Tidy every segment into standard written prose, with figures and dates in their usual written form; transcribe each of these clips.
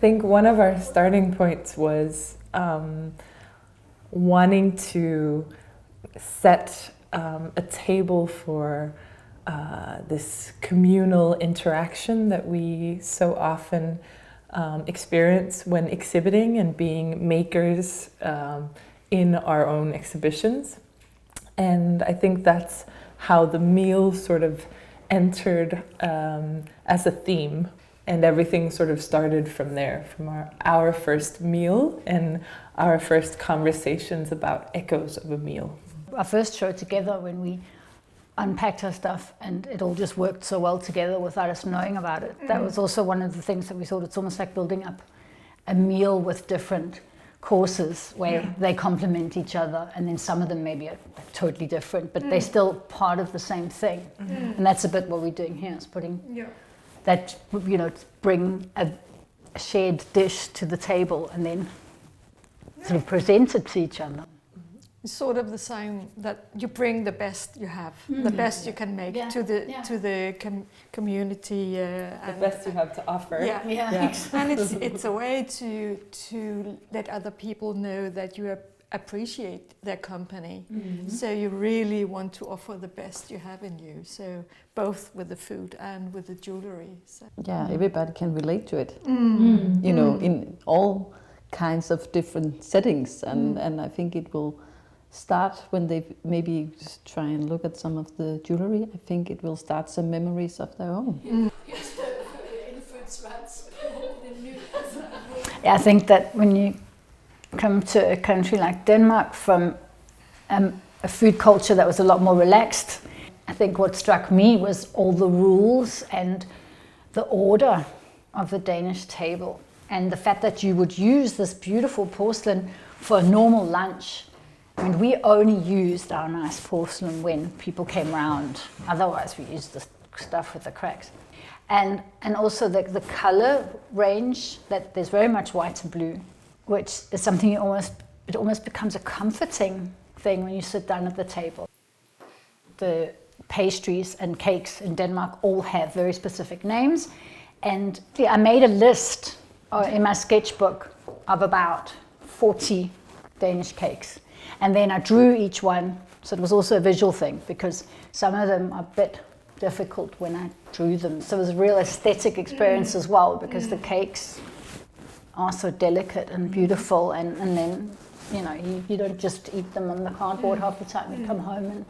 think one of our starting points was wanting to set a table for this communal interaction that we so often experience when exhibiting and being makers in our own exhibitions. And I think that's how the meal sort of entered as a theme, and everything sort of started from there, from our first meal and our first conversations about echoes of a meal. Our first show together, when we unpacked our stuff and it all just worked so well together without us knowing about it, that was also one of the things that we thought. It's almost like building up a meal with different courses where they complement each other, and then some of them maybe are totally different, but they're still part of the same thing. And that's a bit what we're doing here, is putting that, bring a shared dish to the table and then sort of present it to each other. It's sort of the same, that you bring the best you have, the best you can make to the community. The best you have to offer. And it's a way to let other people know that you appreciate their company. So you really want to offer the best you have in you. So both with the food and with the jewellery. So. Yeah, everybody can relate to it. In all kinds of different settings, and I think it will start when they maybe just try and look at some of the jewellery. I think it will start some memories of their own. Yeah, I think that when you come to a country like Denmark from a food culture that was a lot more relaxed, I think what struck me was all the rules and the order of the Danish table, and the fact that you would use this beautiful porcelain for a normal lunch. I mean, we only used our nice porcelain when people came round. Otherwise, we used the stuff with the cracks. And also the color range, that there's very much white and blue, which is something it almost becomes a comforting thing when you sit down at the table. The pastries and cakes in Denmark all have very specific names. And I made a list in my sketchbook of about 40 Danish cakes. And then I drew each one, so it was also a visual thing, because some of them are a bit difficult when I drew them. So it was a real aesthetic experience as well, because the cakes are so delicate and beautiful, and then, you don't just eat them on the cardboard half the time. You come home and...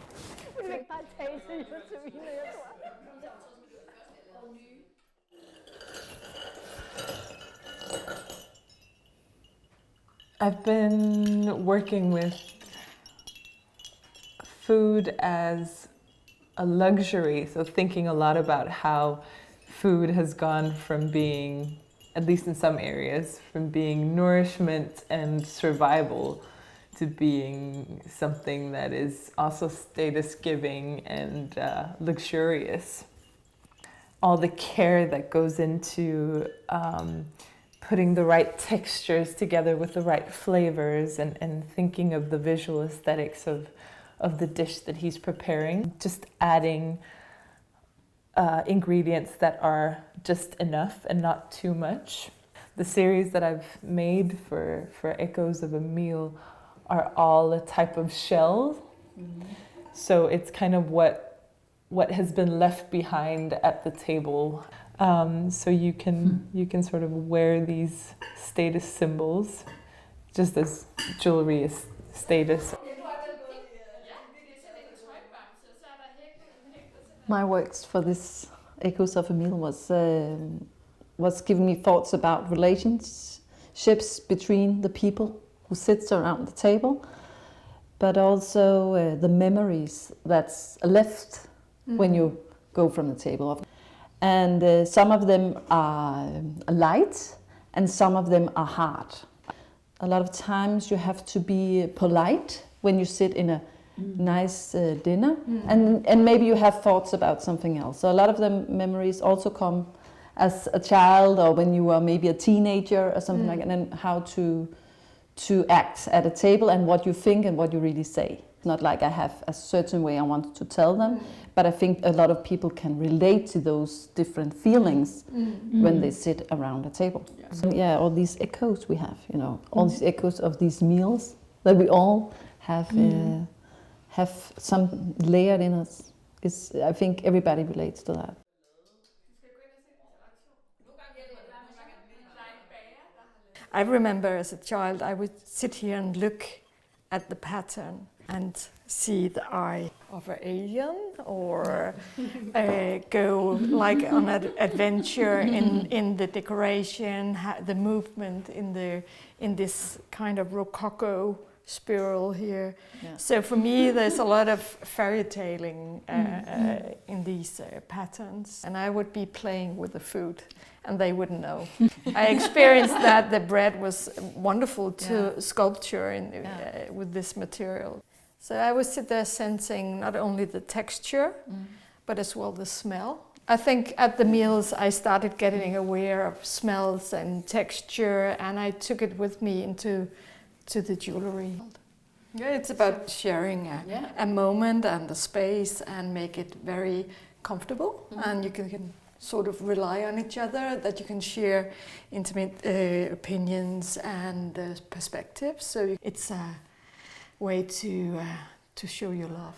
I've been working with food as a luxury, so thinking a lot about how food has gone from being, at least in some areas, from being nourishment and survival to being something that is also status-giving and luxurious. All the care that goes into putting the right textures together with the right flavors, and thinking of the visual aesthetics of the dish that he's preparing. Just adding ingredients that are just enough and not too much. The series that I've made for Echoes of a Meal are all a type of shell. So it's kind of what has been left behind at the table. So you can sort of wear these status symbols, just as jewelry is status. My works for this Echoes of a Meal was giving me thoughts about relationships between the people who sits around the table, but also the memories that's left when you go from the table. And some of them are light and some of them are hard. A lot of times you have to be polite when you sit in a nice dinner, and maybe you have thoughts about something else. So a lot of the memories also come as a child, or when you were maybe a teenager or something like that, and how to to act at a table and what you think and what you really say. It's not like I have a certain way I want to tell them, but I think a lot of people can relate to those different feelings when they sit around a table. So yeah, all these echoes we have, you know, all these echoes of these meals that we all have some layered in us. I think everybody relates to that. I remember as a child, I would sit here and look at the pattern and see the eye of an alien, or go like on an adventure in the decoration, the movement in this kind of rococo spiral here. Yeah. So for me, there's a lot of fairy tailing in these patterns, and I would be playing with the food, and they wouldn't know. I experienced that the bread was wonderful to sculpture with this material. So I would sit there sensing not only the texture, but as well the smell. I think at the meals I started getting aware of smells and texture, and I took it with me into the jewellery. Yeah, it's about sharing a moment and the space and make it very comfortable, and you can sort of rely on each other, that you can share intimate opinions and perspectives. So it's a way to show your love.